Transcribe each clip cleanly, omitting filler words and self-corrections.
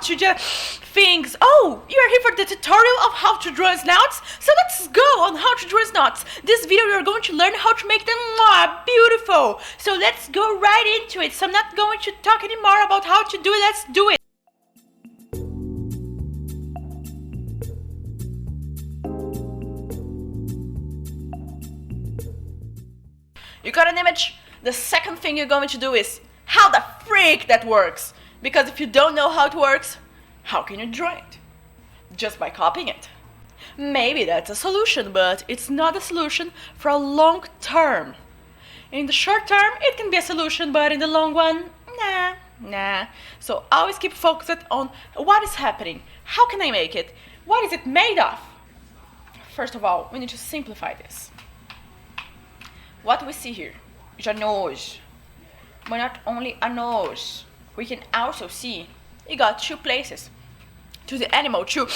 to just think, oh, you are here for the tutorial of how to draw snouts? So let's go on how to draw snouts. This video we are going to learn how to make them beautiful. So let's go right into it. So I'm not going to talk anymore about how to do it. Let's do it. You got an image? The second thing you're going to do is how the freak that works. Because if you don't know how it works, how can you draw it? Just by copying it. Maybe that's a solution, but it's not a solution for a long term. In the short term, it can be a solution, but in the long one, nah. So always keep focused on what is happening. How can I make it? What is it made of? First of all, we need to simplify this. What we see here is a nose, but not only a nose. We can also see it got two places to the animal too.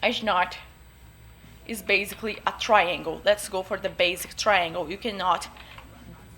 A snout is basically a triangle. Let's go for the basic triangle. You cannot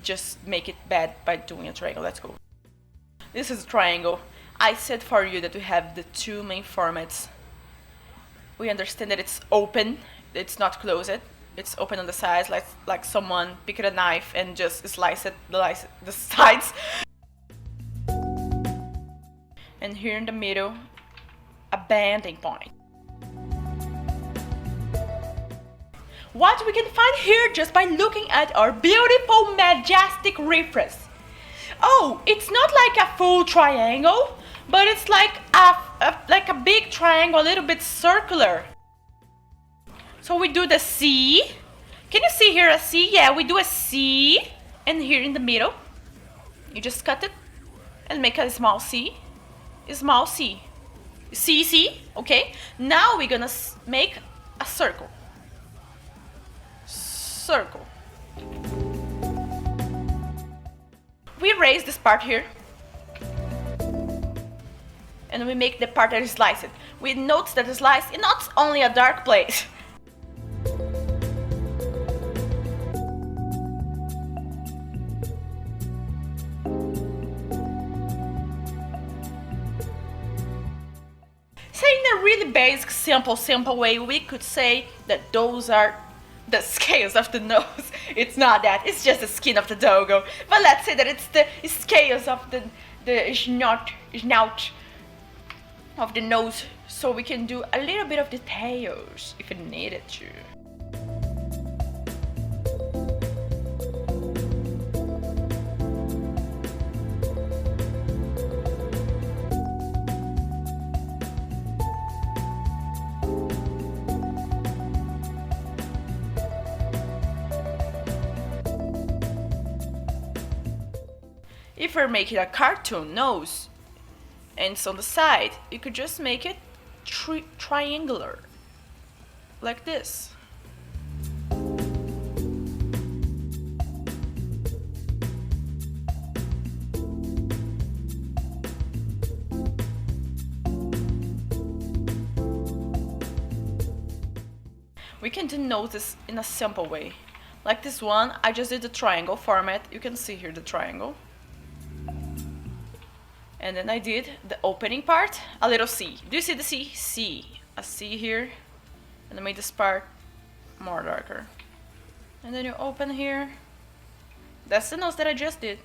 just make it bad by doing a triangle. Let's go. This is a triangle. I said for you that we have the two main formats. We understand that it's open, it's not closed. It's open on the sides, like someone picked a knife and just sliced the sides. And here in the middle, a bending point. What we can find here just by looking at our beautiful, majestic reference. Oh, it's not like a full triangle, but it's like a big triangle, a little bit circular. So we do the C. Can you see here a C? Yeah, we do a C. And here in the middle, you just cut it and make a small C. A small C. C, okay? Now we're gonna make a circle. Circle. We erase this part here. And we make the part that is sliced. We notice that the slice is not only a dark place. Saying in a really basic, simple way, we could say that those are the scales of the nose. It's not that, it's just the skin of the doggo. But let's say that it's the scales of the snout of the nose, so we can do a little bit of details if it needed to. If we're making a cartoon nose and it's on the side, you could just make it triangular, like this. We can denote this in a simple way. Like this one, I just did the triangle format. You can see here the triangle. And then I did the opening part, a little C. Do you see the C? C. A C here. And I made this part more darker. And then you open here. That's the nose that I just did.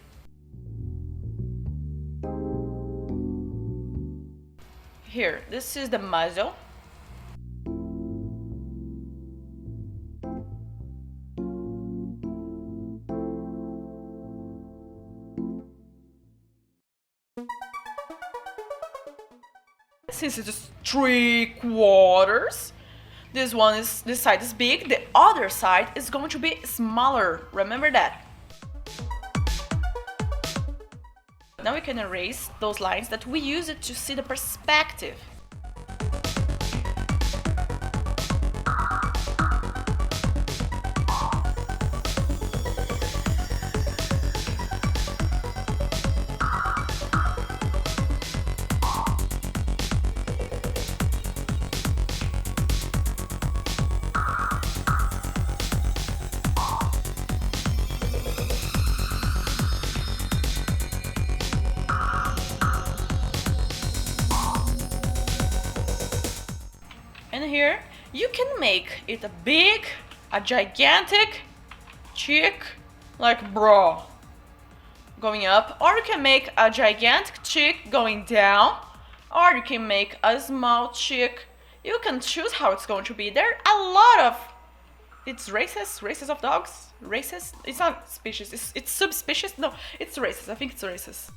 Here, this is the muzzle. Since it's just 3/4, this side is big, the other side is going to be smaller. Remember that. Now we can erase those lines that we use it to see the perspective. here, you can make it a gigantic cheek, like bra, going up, or you can make a gigantic cheek going down, or you can make a small cheek. You can choose how it's going to be. There are a lot of, it's races of dogs, races. It's not species. It's subspecies. No, it's races. I think it's races.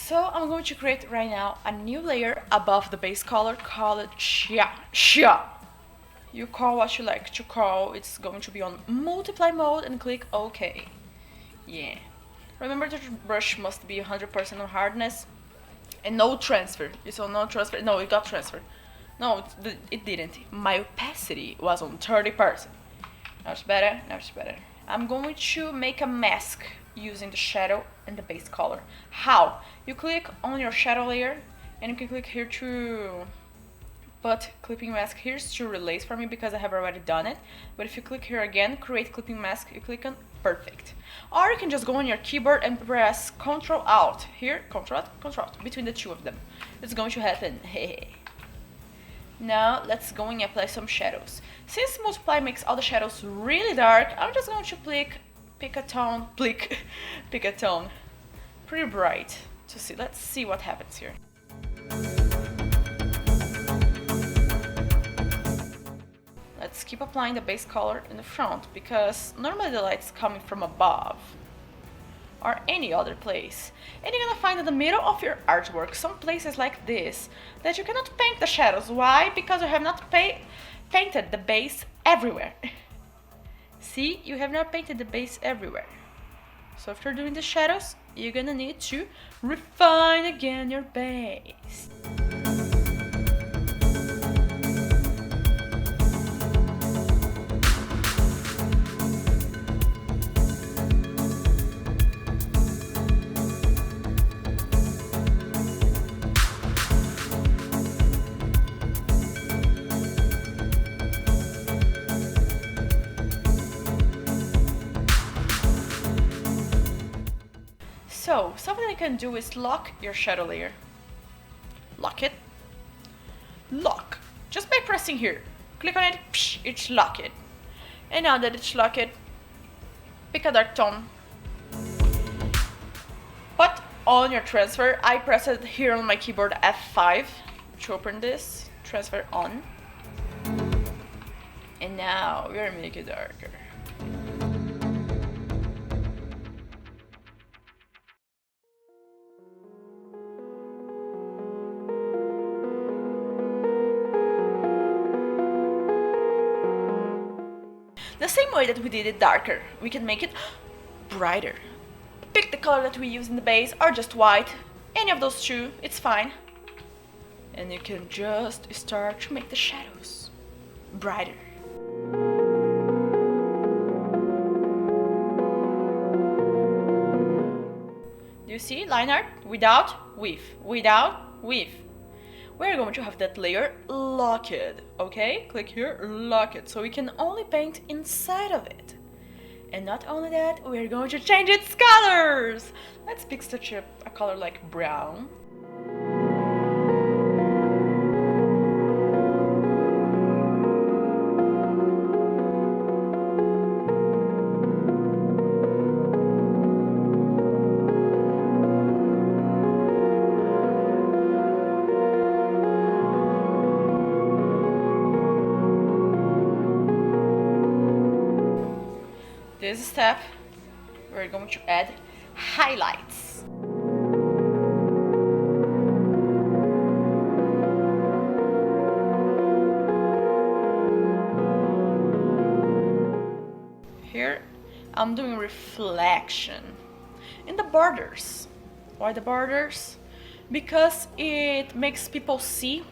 So I'm going to create right now a new layer above the base color, call it Xia. You call what you like to call. It's going to be on multiply mode and click OK. Yeah. Remember that your brush must be 100% on hardness and no transfer. You saw no transfer? No, it got transfer. No, it didn't. My opacity was on 30%. Now it's better, now it's better. I'm going to make a mask using the shadow and the base color. How? You click on your shadow layer and you can click here to put clipping mask. Here's to release for me because I have already done it. But if you click here again, create clipping mask, you click on perfect. Or you can just go on your keyboard and press Ctrl Alt. Here, Ctrl Alt, Ctrl Alt, between the two of them. It's going to happen. Hey. Now let's go and apply some shadows. Since multiply makes all the shadows really dark, I'm just going to pick a tone pretty bright to see. Let's see what happens here. Let's keep applying the base color in the front because normally the light's coming from above or any other place. And you're gonna find in the middle of your artwork some places like this that you cannot paint the shadows. Why? Because you have not painted the base everywhere. See, you have not painted the base everywhere. So after doing the shadows, you're gonna need to refine again your base. So, something you can do is lock your shadow layer. Lock it. Lock. Just by pressing here. Click on it, psh, it's locked. And now that it's locked, pick a dark tone. Put on your transfer. I press it here on my keyboard F5 to open this. Transfer on. And now we're gonna make it darker. The same way that we did it darker, we can make it brighter. Pick the color that we use in the base or just white, any of those two, it's fine. And you can just start to make the shadows brighter. Do you see line art? Without, with, without, with. We're going to have that layer locked, okay? Click here, lock it, so we can only paint inside of it. And not only that, we're going to change its colors. Let's pick such a color like brown. this step, we're going to add highlights. Here, I'm doing reflection in the borders. Why the borders? Because it makes people see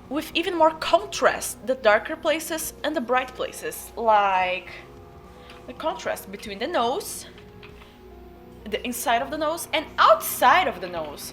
with even more contrast the darker places and the bright places, like the contrast between the nose, the inside of the nose, and outside of the nose.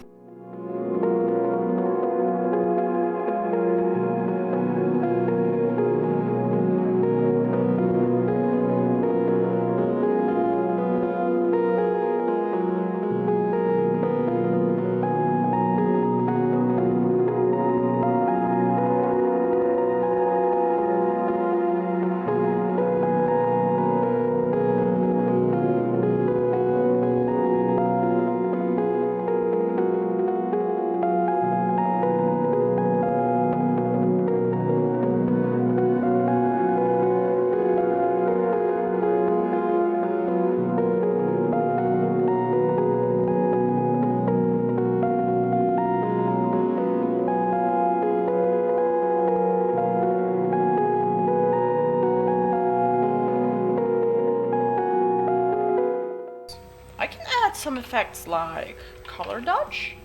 I can add some effects like color dodge.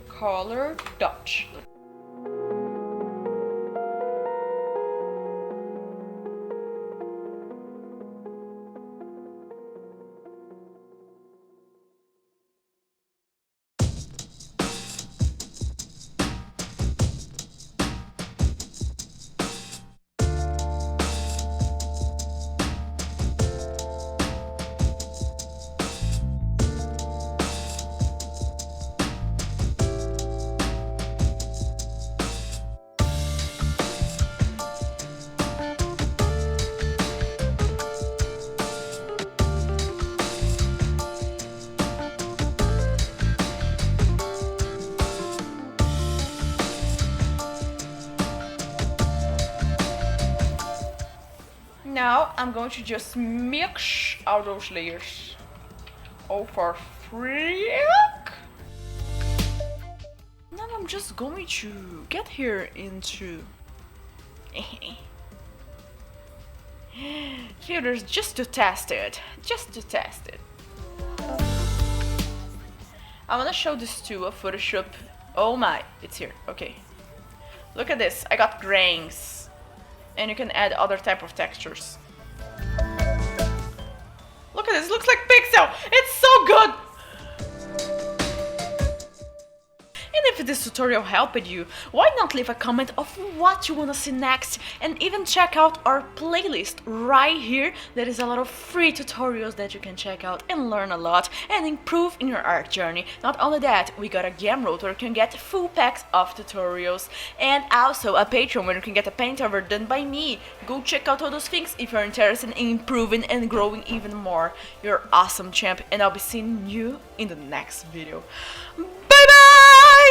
Color dodge. Now I'm going to just mix all those layers. Oh, for freak! Now I'm just going to get here into filters just to test it. I want to show this to a Photoshop. Oh my, it's here. Okay. Look at this. I got grains. And you can add other type of textures. Look at this, looks like pixel. It's so good. And if this tutorial helped you, why not leave a comment of what you want to see next, and even check out our playlist right here. There is a lot of free tutorials that you can check out and learn a lot and improve in your art journey. Not only that, we got a game road where you can get full packs of tutorials, and also a Patreon where you can get a paint over done by me. Go check out all those things if you're interested in improving and growing even more. You're awesome, champ, and I'll be seeing you in the next video.